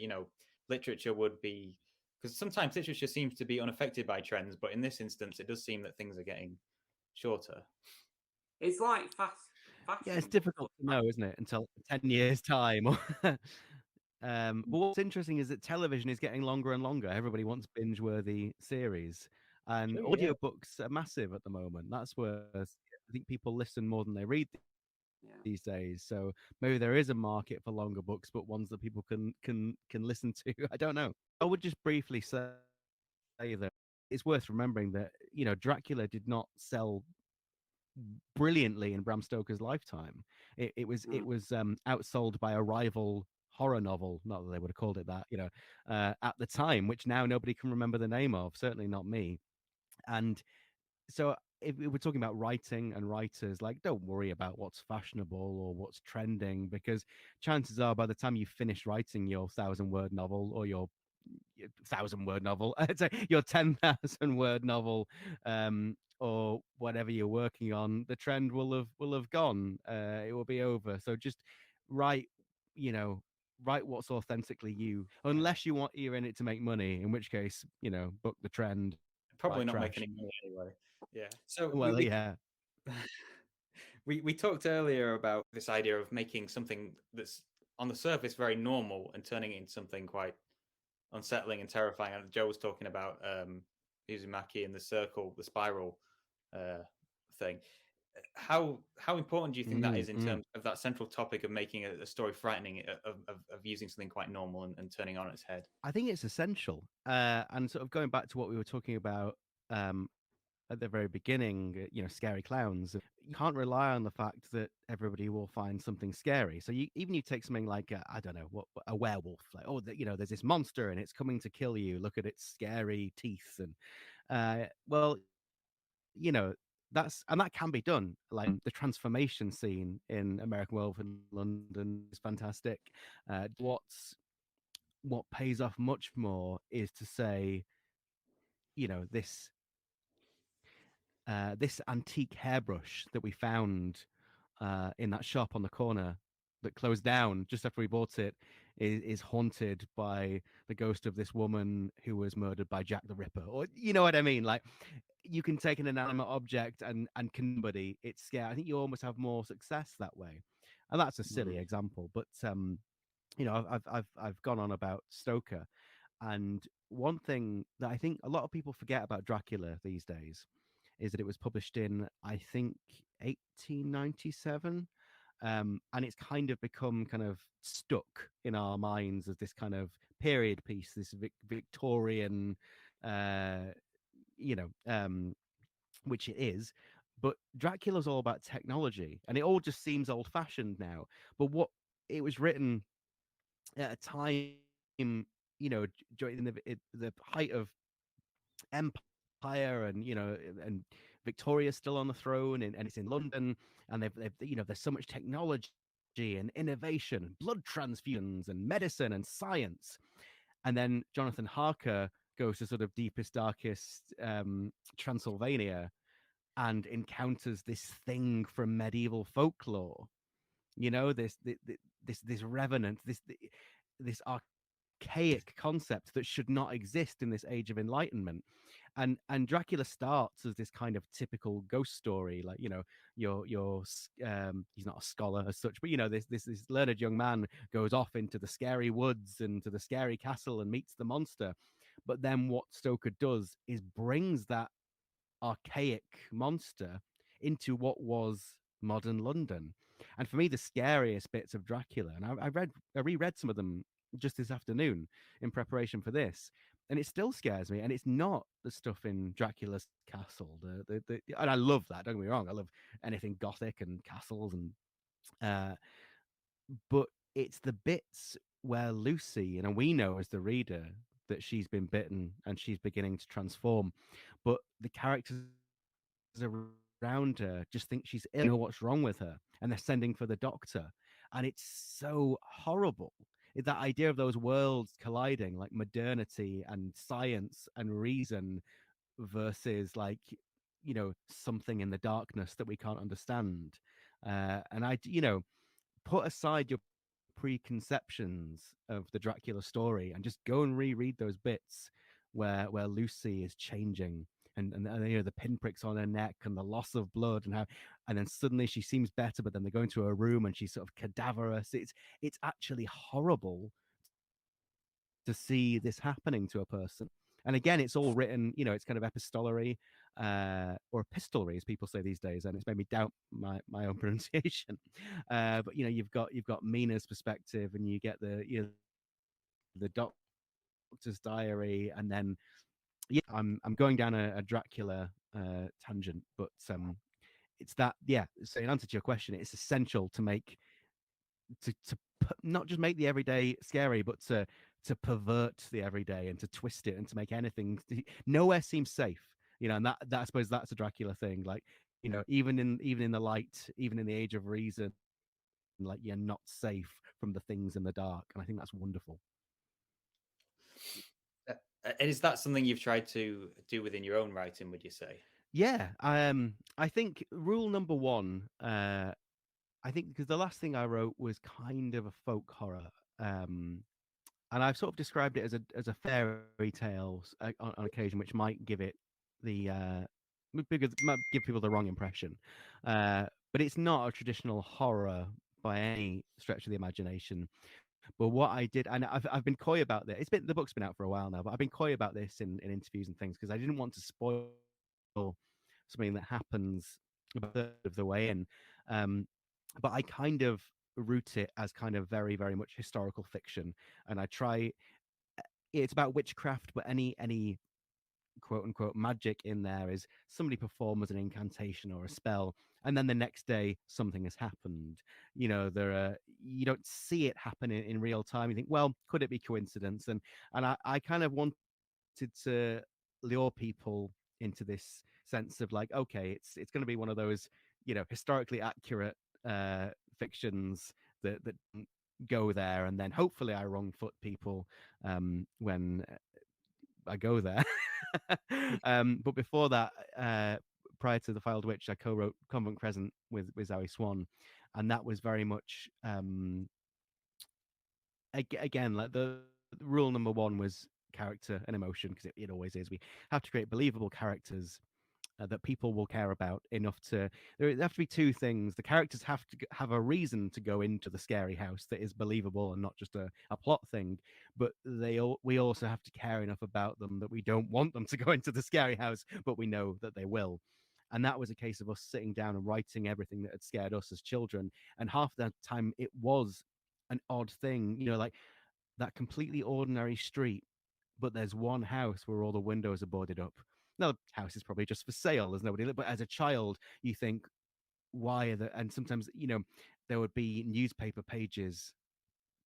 literature would be, because sometimes literature seems to be unaffected by trends, but in this instance, it does seem that things are getting shorter. It's like fashion. Yeah, it's difficult to know, isn't it, until 10 years' time. But what's interesting is that television is getting longer and longer. Everybody wants binge-worthy series, and Oh, yeah. audiobooks are massive at the moment. That's where I think people listen more than they read these days. So maybe there is a market for longer books, but ones that people can listen to. I don't know. I would just briefly say that it's worth remembering that Dracula did not sell brilliantly in Bram Stoker's lifetime. It was outsold by a rival horror novel, not that they would have called it that, at the time, which now nobody can remember the name of, certainly not me. And so if we're talking about writing and writers, like, don't worry about what's fashionable or what's trending, because chances are by the time you finish writing your 1,000-word novel or your 1,000-word novel, your 10,000-word novel, or whatever you're working on, the trend will have gone. It will be over. So just write, write what's authentically you, unless you're in it to make money, in which case, book the trend. Probably not making any money anyway. Yeah. So yeah. We talked earlier about this idea of making something that's on the surface very normal and turning it into something quite unsettling and terrifying. And Joe was talking about Uzumaki and the circle, the spiral thing. How important do you think that is in terms of that central topic of making a story frightening, of using something quite normal and turning on its head? I think it's essential. And sort of going back to what we were talking about at the very beginning, scary clowns. You can't rely on the fact that everybody will find something scary. So even you take something like I don't know what a werewolf, like there's this monster and it's coming to kill you. Look at its scary teeth, and well, that can be done. Like the transformation scene in American Werewolf in London is fantastic. What pays off much more is to say, this this antique hairbrush that we found in that shop on the corner that closed down just after we bought it is haunted by the ghost of this woman who was murdered by Jack the Ripper. Or you know what I mean? Like you can take an inanimate object and somebody, it's scary. I think you almost have more success that way. And that's a silly example, but I've gone on about Stoker, and one thing that I think a lot of people forget about Dracula these days is that it was published in, I think, 1897. And it's kind of become kind of stuck in our minds as this kind of period piece, this Victorian, you know, um, which it is. But Dracula's all about technology, and it all just seems old fashioned now. But what it was written at a time, during the height of empire, and and Victoria's still on the throne, and it's in London, and they've there's so much technology and innovation and blood transfusions and medicine and science. And then Jonathan Harker goes to sort of deepest, darkest Transylvania and encounters this thing from medieval folklore. This revenant, this archaic concept that should not exist in this age of enlightenment. And Dracula starts as this kind of typical ghost story, like your he's not a scholar as such, but this learned young man goes off into the scary woods and to the scary castle and meets the monster. But then what Stoker does is brings that archaic monster into what was modern London. And for me, the scariest bits of Dracula, and I reread some of them just this afternoon in preparation for this, and it still scares me. And it's not the stuff in Dracula's castle. And I love that. Don't get me wrong. I love anything gothic and castles, and uh, but it's the bits where Lucy, and we know as the reader that she's been bitten and she's beginning to transform, but the characters around her just think she's ill, know what's wrong with her, and they're sending for the doctor. And it's so horrible. That idea of those worlds colliding, like modernity and science and reason versus like something in the darkness that we can't understand. And put aside your preconceptions of the Dracula story and just go and reread those bits where Lucy is changing, and the pinpricks on her neck and the loss of blood, and then suddenly she seems better, but then they go into her room and she's sort of cadaverous. It's actually horrible to see this happening to a person. And again, it's all written, it's kind of epistolary, or epistolary, as people say these days, and it's made me doubt my own pronunciation. But you've got Mina's perspective, and you get the doctor's diary, and then I'm going down a Dracula tangent, but it's that, yeah. So in answer to your question, it's essential to make to not just make the everyday scary, but to pervert the everyday and to twist it and to make anything. Nowhere seems safe, and that I suppose that's a Dracula thing. Like even in the light, even in the age of reason, like you're not safe from the things in the dark, and I think that's wonderful. And is that something you've tried to do within your own writing, would you say? Yeah, I think rule number one, I think because the last thing I wrote was kind of a folk horror, and I've sort of described it as a fairy tale on occasion, which might give it the might give people the wrong impression, but it's not a traditional horror by any stretch of the imagination. But what I did, and I've been coy about this. The book's been out for a while now, but I've been coy about this in interviews and things because I didn't want to spoil something that happens about a third of the way in. But I kind of root it as kind of very, very much historical fiction, and I try. It's about witchcraft, but any quote unquote magic in there is somebody performs an incantation or a spell, and then the next day something has happened. There are, you don't see it happen in real time. You think, well, could it be coincidence? And I kind of wanted to lure people into this sense of like, okay, it's going to be one of those, historically accurate fictions that go there, and then hopefully I wrong foot people when I go there. But before that, prior to The Filed Witch, I co-wrote Convent Crescent with Zoe Swan, and that was very much again, like the rule number one was character and emotion, because it always is. We have to create believable characters that people will care about enough to. There have to be two things: the characters have to have a reason to go into the scary house that is believable and not just a plot thing, but we also have to care enough about them that we don't want them to go into the scary house, but we know that they will. And that was a case of us sitting down and writing everything that had scared us as children, and half the time it was an odd thing, like that completely ordinary street, but there's one house where all the windows are boarded up. Now, the house is probably just for sale. There's nobody, but as a child, you think, why are the, and sometimes, there would be newspaper pages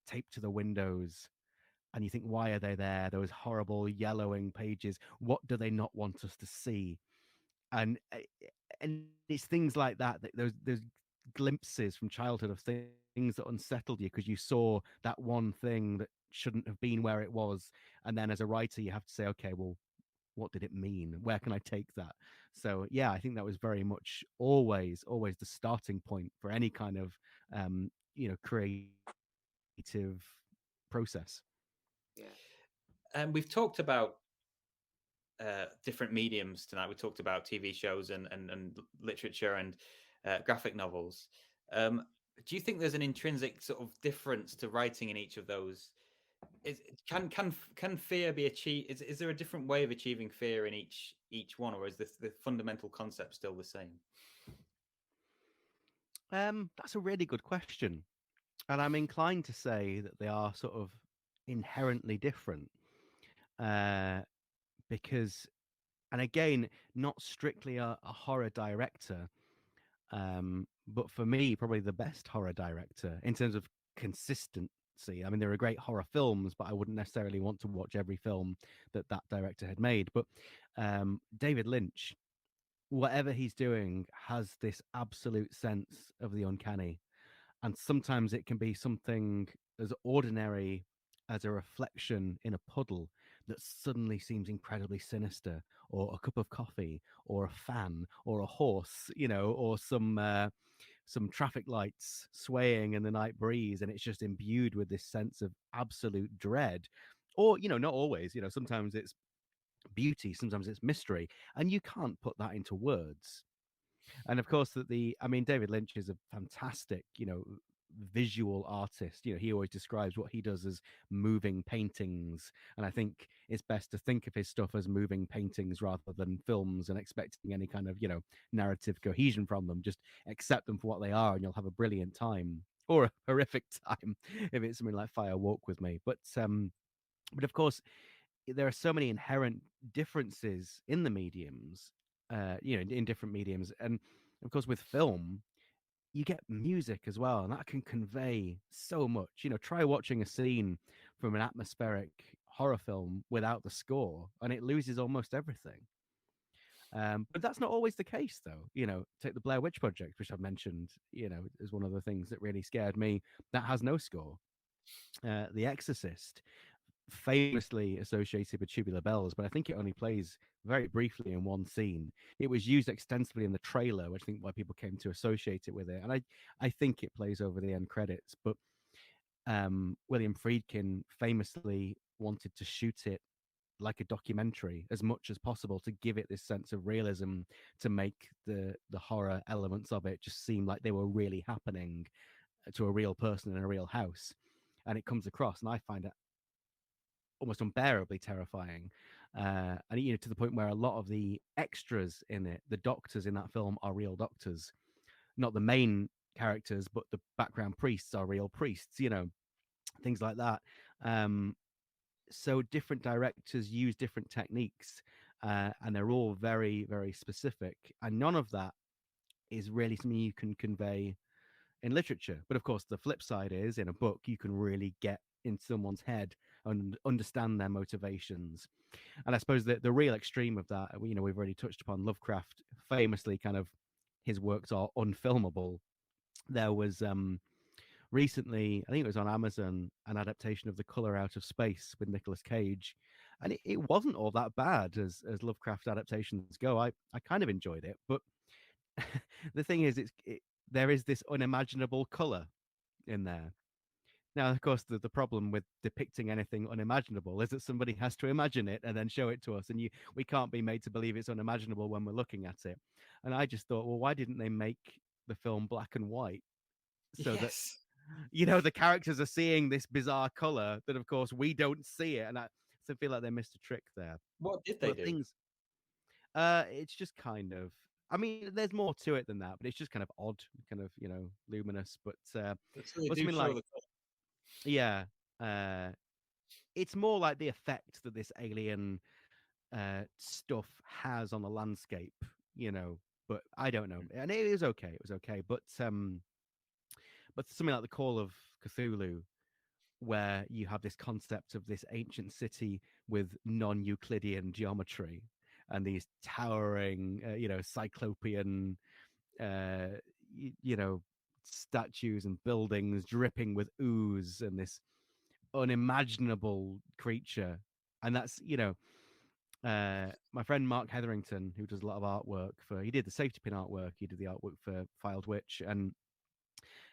taped to the windows, and you think, why are they there? Those horrible yellowing pages. What do they not want us to see? And it's things like that, those glimpses from childhood of things that unsettled you because you saw that one thing that shouldn't have been where it was, and then as a writer you have to say, okay, well, what did it mean? Where can I take that? So yeah, I think that was very much always the starting point for any kind of creative process. Yeah. And we've talked about different mediums tonight. We talked about TV shows and literature and graphic novels. Do you think there's an intrinsic sort of difference to writing in each of those? Can fear be achieved? Is there a different way of achieving fear in each one, or is the fundamental concept still the same? That's a really good question, and I'm inclined to say that they are sort of inherently different, because, and again, not strictly a horror director, but for me, probably the best horror director in terms of consistency. I mean, there are great horror films, but I wouldn't necessarily want to watch every film that director had made. But David Lynch, whatever he's doing, has this absolute sense of the uncanny. And sometimes it can be something as ordinary as a reflection in a puddle that suddenly seems incredibly sinister, or a cup of coffee, or a fan, or a horse, or some traffic lights swaying in the night breeze, and it's just imbued with this sense of absolute dread. Or, not always, sometimes it's beauty, sometimes it's mystery, and you can't put that into words. And of course, David Lynch is a fantastic, visual artist. He always describes what he does as moving paintings, and I think it's best to think of his stuff as moving paintings rather than films and expecting any kind of narrative cohesion from them. Just accept them for what they are, and you'll have a brilliant time, or a horrific time if it's something like Fire Walk with Me. But of course, there are so many inherent differences in the mediums, in different mediums. And of course, with film, you get music as well, and that can convey so much. Try watching a scene from an atmospheric horror film without the score, and it loses almost everything. But that's not always the case, though. Take the Blair Witch Project, which I've mentioned, is one of the things that really scared me. That has no score. The Exorcist, famously associated with Tubular Bells, but I think it only plays very briefly in one scene. It was used extensively in the trailer, which I think why people came to associate it with it. And I think it plays over the end credits. But William Friedkin famously wanted to shoot it like a documentary as much as possible to give it this sense of realism, to make the horror elements of it just seem like they were really happening to a real person in a real house. And it comes across, and I find it almost unbearably terrifying, and to the point where a lot of the extras in it, the doctors in that film, are real doctors, not the main characters, but the background priests are real priests, things like that. So different directors use different techniques, and they're all very, very specific, and none of that is really something you can convey in literature. But of course, the flip side is in a book, you can really get in someone's head and understand their motivations. And I suppose that the real extreme of that, we've already touched upon Lovecraft, famously kind of his works are unfilmable. There was recently, I think it was on Amazon, an adaptation of The Color Out of Space with Nicolas Cage. And it wasn't all that bad as Lovecraft adaptations go. I kind of enjoyed it, but the thing is, there is this unimaginable color in there. Now, of course, the problem with depicting anything unimaginable is that somebody has to imagine it and then show it to us, and we can't be made to believe it's unimaginable when we're looking at it. And I just thought, well, why didn't they make the film black and white so that Yes. the characters are seeing this bizarre color that, of course, we don't see it, and I feel like they missed a trick there. What did they But do? it's just kind of. I mean, there's more to it than that, but it's just kind of odd, kind of luminous. But So they but do something show like the colour. yeah, uh, it's more like the effect that this alien stuff has on the landscape, But I don't know, and it is okay. It was okay, but something like the Call of Cthulhu, where you have this concept of this ancient city with non-Euclidean geometry and these towering, cyclopean, uh, statues and buildings dripping with ooze and this unimaginable creature. And that's, my friend Mark Hetherington, who does a lot of artwork he did the safety pin artwork, he did the artwork for Filed Witch, and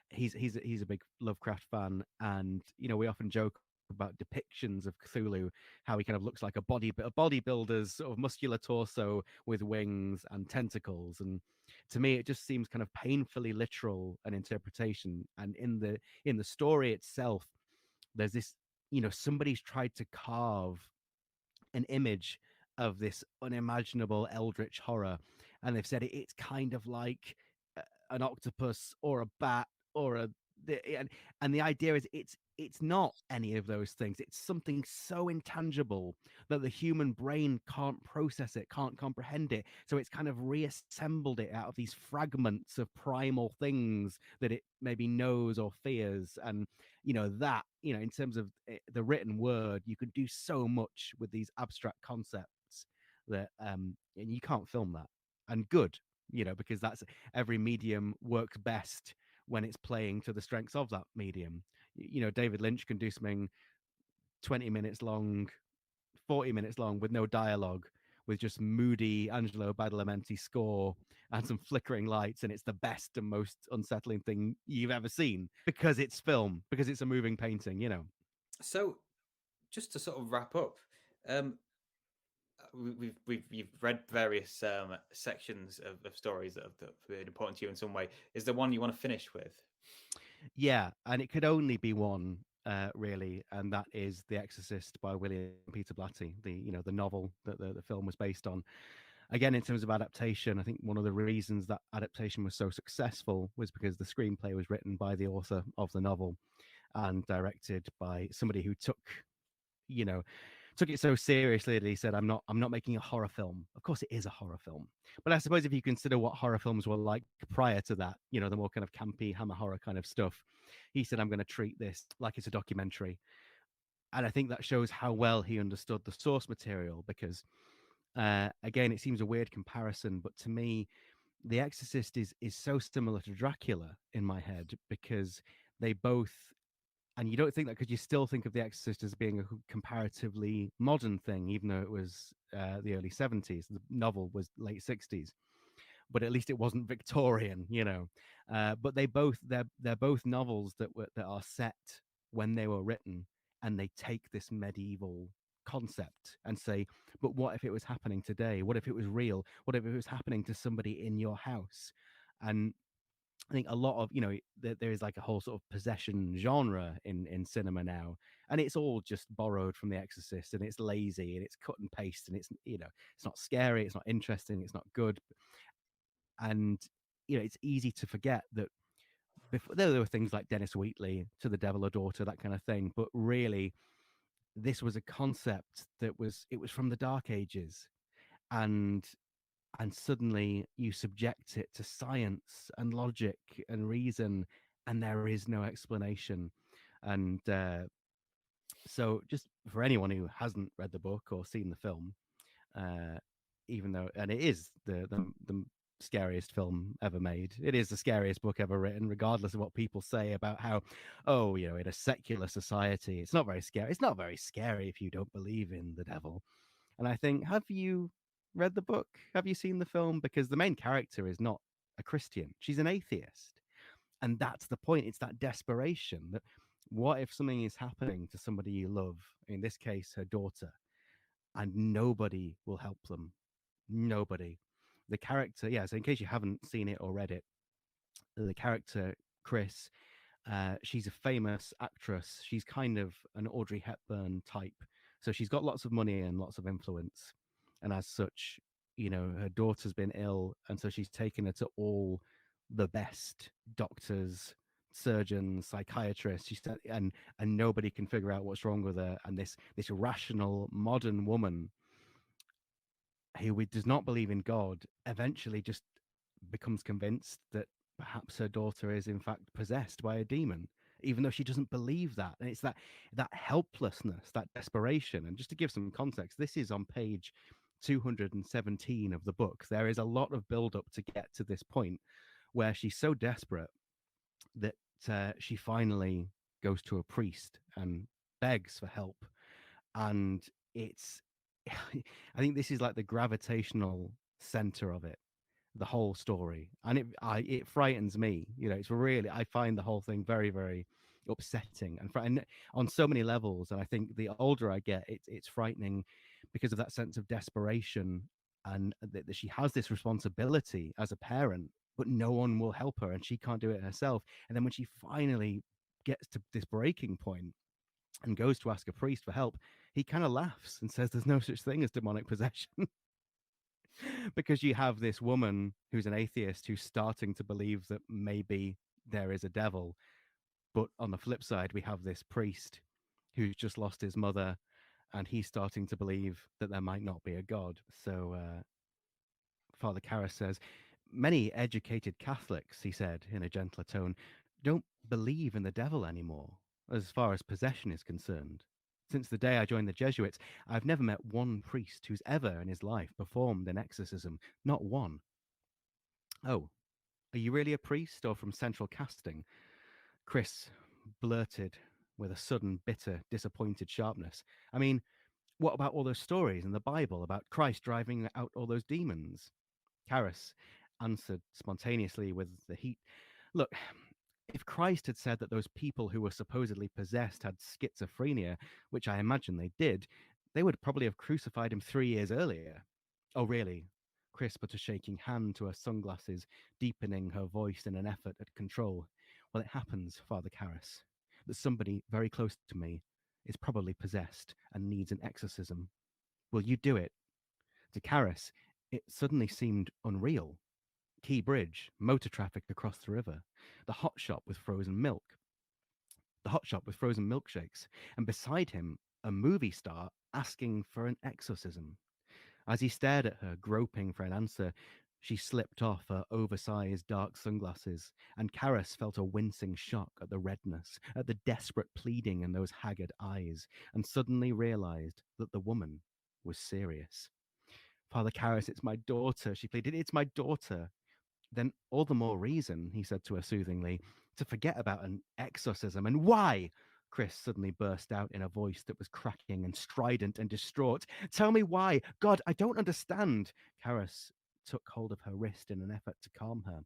he's a big Lovecraft fan, and we often joke about depictions of Cthulhu, how he kind of looks like a bodybuilder's sort of muscular torso with wings and tentacles, and to me it just seems kind of painfully literal an interpretation. And in the story itself, there's this, somebody's tried to carve an image of this unimaginable eldritch horror, and they've said it's kind of like an octopus or a bat or and the idea is it's not any of those things. It's something so intangible that the human brain can't process it, can't comprehend it, so it's kind of reassembled it out of these fragments of primal things that it maybe knows or fears. And that, in terms of the written word, you can do so much with these abstract concepts that and you can't film that. And good, because that's every medium works best when it's playing to the strengths of that medium. David Lynch can do something 20 minutes long, 40 minutes long with no dialogue, with just moody Angelo Badalamenti score and some flickering lights, and it's the best and most unsettling thing you've ever seen, because it's film, because it's a moving painting. So, just to sort of wrap up, you've read various sections of stories that have been important to you in some way. Is there one you want to finish with? Yeah, and it could only be one, really, and that is The Exorcist by William Peter Blatty, the novel that the film was based on. Again, in terms of adaptation, I think one of the reasons that adaptation was so successful was because the screenplay was written by the author of the novel and directed by somebody who took it so seriously that he said, I'm not making a horror film. Of course it is a horror film, but I suppose if you consider what horror films were like prior to that, the more kind of campy hammer horror kind of stuff, he said, I'm going to treat this like it's a documentary. And I think that shows how well he understood the source material, because again, it seems a weird comparison, but to me, The Exorcist is so similar to Dracula in my head, because they both, and you don't think that because you still think of The Exorcist as being a comparatively modern thing, even though it was the early 70s. The novel was late 60s, but at least it wasn't Victorian, But they're both novels that are set when they were written, and they take this medieval concept and say, but what if it was happening today? What if it was real? What if it was happening to somebody in your house? And I think a lot of there is like a whole sort of possession genre in cinema now, and it's all just borrowed from The Exorcist, and it's lazy and it's cut and paste, and it's it's not scary, it's not interesting, it's not good, and it's easy to forget that before there were things like Dennis Wheatley, To the Devil a Daughter, that kind of thing, but really this was a concept that was from the Dark Ages, and suddenly you subject it to science and logic and reason, and there is no explanation. And so, just for anyone who hasn't read the book or seen the film, uh, even though, and it is the scariest film ever made, it is the scariest book ever written, regardless of what people say about how, oh, in a secular society, it's not very scary. It's not very scary if you don't believe in the devil. And I think, have you read the book? Have you seen the film? Because the main character is not a Christian; she's an atheist, and that's the point. It's that desperation that what if something is happening to somebody you love, in this case her daughter, and nobody will help them? Nobody. The character, yeah, so in case you haven't seen it or read it, the character Chris, she's a famous actress. She's kind of an Audrey Hepburn type, so she's got lots of money and lots of influence, and as such, her daughter's been ill, and so she's taken her to all the best doctors, surgeons, psychiatrists. And nobody can figure out what's wrong with her. And this rational modern woman who does not believe in God eventually just becomes convinced that perhaps her daughter is in fact possessed by a demon, even though she doesn't believe that. And it's that helplessness, that desperation. And just to give some context, this is on page 217 of the book. There is a lot of build up to get to this point where she's so desperate that she finally goes to a priest and begs for help. And it's I think this is like the gravitational center of it, the whole story, and it frightens me. It's really, I find the whole thing very, very upsetting and on so many levels. And I think the older I get, it's frightening because of that sense of desperation, and that she has this responsibility as a parent, but no one will help her, and she can't do it herself. And then when she finally gets to this breaking point and goes to ask a priest for help, he kind of laughs and says there's no such thing as demonic possession. Because you have this woman who's an atheist who's starting to believe that maybe there is a devil. But on the flip side, we have this priest who's just lost his mother, and he's starting to believe that there might not be a God. So Father Karras says, many educated Catholics, he said in a gentler tone, don't believe in the devil anymore, as far as possession is concerned. Since the day I joined the Jesuits, I've never met one priest who's ever in his life performed an exorcism. Not one. Oh, are you really a priest or from central casting? Chris blurted with a sudden, bitter, disappointed sharpness. I mean, what about all those stories in the Bible about Christ driving out all those demons? Karras answered spontaneously with the heat. Look, if Christ had said that those people who were supposedly possessed had schizophrenia, which I imagine they did, they would probably have crucified him 3 years earlier. Oh, really? Chris put a shaking hand to her sunglasses, deepening her voice in an effort at control. Well, it happens, Father Karras, that somebody very close to me is probably possessed and needs an exorcism. Will you do it? To Karras, it suddenly seemed unreal. Key Bridge, motor traffic across the river, the hot shop with frozen milk, the hot shop with frozen milkshakes, and beside him, a movie star asking for an exorcism. As he stared at her, groping for an answer, she slipped off her oversized dark sunglasses, and Karras felt a wincing shock at the redness, at the desperate pleading in those haggard eyes, and suddenly realized that the woman was serious. Father Karras, it's my daughter, she pleaded. It's my daughter. Then all the more reason, he said to her soothingly, to forget about an exorcism. And why? Chris suddenly burst out in a voice that was cracking and strident and distraught. Tell me why. God, I don't understand. Karras took hold of her wrist in an effort to calm her.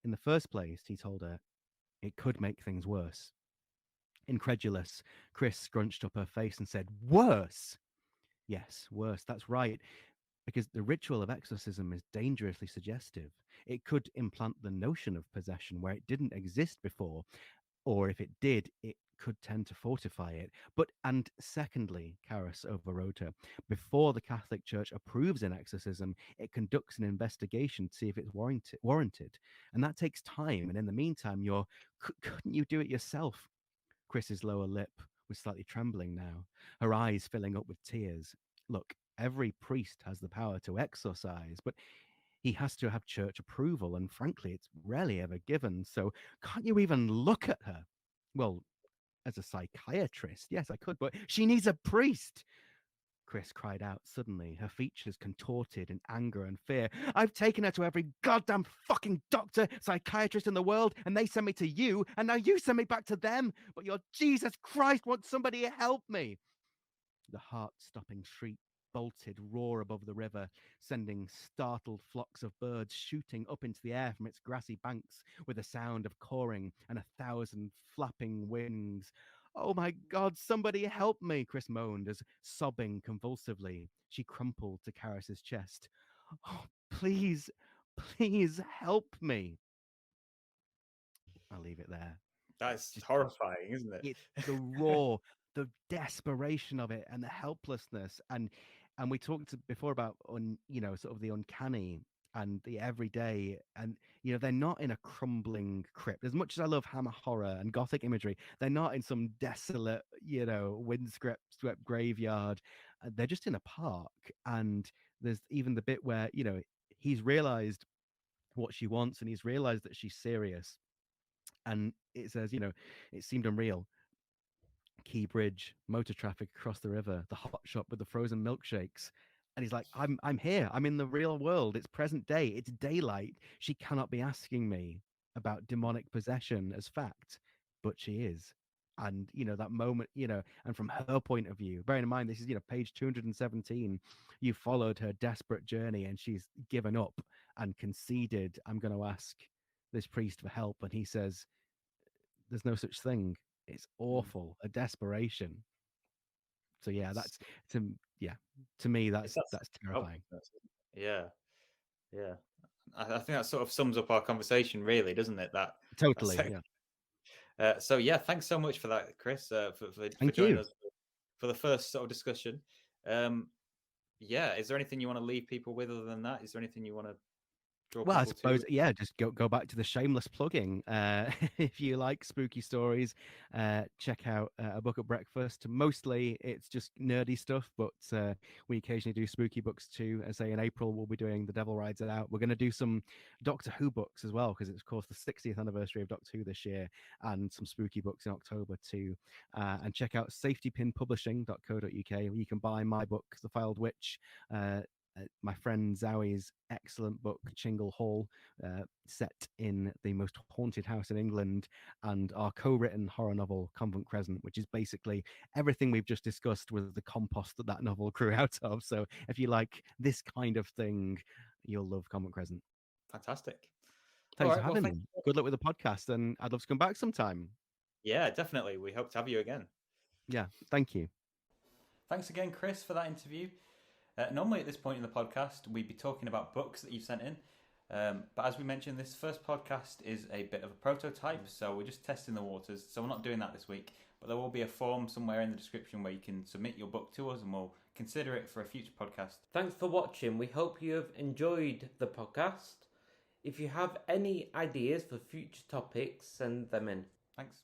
In the first place, he told her, it could make things worse. Incredulous, Chris scrunched up her face and said, worse? Yes, worse, that's right. Because the ritual of exorcism is dangerously suggestive. It could implant the notion of possession where it didn't exist before, or if it did, it could tend to fortify it. And secondly, Karras overrode her, before the Catholic Church approves an exorcism, it conducts an investigation to see if it's warranted. And that takes time. And in the meantime, couldn't you do it yourself? Chris's lower lip was slightly trembling now, her eyes filling up with tears. Look, Every priest has the power to exorcise, but he has to have church approval, and frankly, it's rarely ever given. So can't you even look at her? Well, as a psychiatrist, yes, I could, but she needs a priest. Chris cried out suddenly, her features contorted in anger and fear. I've taken her to every goddamn fucking doctor, psychiatrist in the world, and they send me to you, and now you send me back to them. But your Jesus Christ, won't somebody help me? The heart-stopping shriek bolted roar above the river, sending startled flocks of birds shooting up into the air from its grassy banks with a sound of cawing and 1,000 flapping wings. Oh my God, somebody help me, Chris moaned as, sobbing convulsively, she crumpled to Karis's chest. Oh, please, please help me. I'll leave it there. That's Just horrifying, isn't it? it's the raw, the desperation of it and the helplessness. And we talked before about sort of the uncanny and the everyday, and they're not in a crumbling crypt. As much as I love Hammer horror and gothic imagery, they're not in some desolate windswept graveyard. They're just in a park. And there's even the bit where he's realized what she wants, and he's realized that she's serious. And it says, it seemed unreal. Key Bridge, motor traffic across the river, the hot shop with the frozen milkshakes. And he's like, I'm here. I'm in the real world. It's present day. It's daylight. She cannot be asking me about demonic possession as fact, but she is. And that moment, and from her point of view, bearing in mind this is page 217, you followed her desperate journey, and she's given up and conceded. I'm going to ask this priest for help, and he says, "There's no such thing." It's awful, a desperation. So yeah, that's to me that's terrifying. Yeah, yeah. I think that sort of sums up our conversation, really, doesn't it? Totally. Yeah. So yeah, thanks so much for that, Chris, for Thank joining you. us for the first sort of discussion. Yeah, is there anything you want to leave people with other than that? Is there anything you want to draw Well, I people suppose, to? yeah, just go back to the shameless plugging. If you like spooky stories, check out A Book at Breakfast. Mostly it's just nerdy stuff, but we occasionally do spooky books too. As I say, in April, we'll be doing The Devil Rides It Out. We're going to do some Doctor Who books as well, because it's, of course, the 60th anniversary of Doctor Who this year, and some spooky books in October too. And check out safetypinpublishing.co.uk, where you can buy my book, The Filed Witch, my friend Zowie's excellent book, Chingle Hall, set in the most haunted house in England, and our co-written horror novel, Convent Crescent, which is basically everything we've just discussed with the compost that novel grew out of. So if you like this kind of thing, you'll love Convent Crescent. Fantastic. Thanks for having me. Good luck with the podcast, and I'd love to come back sometime. Yeah, definitely. We hope to have you again. Yeah, thank you. Thanks again, Chris, for that interview. Normally at this point in the podcast, we'd be talking about books that you've sent in. But as we mentioned, this first podcast is a bit of a prototype, so we're just testing the waters. So we're not doing that this week, but there will be a form somewhere in the description where you can submit your book to us, and we'll consider it for a future podcast. Thanks for watching. We hope you have enjoyed the podcast. If you have any ideas for future topics, send them in. Thanks.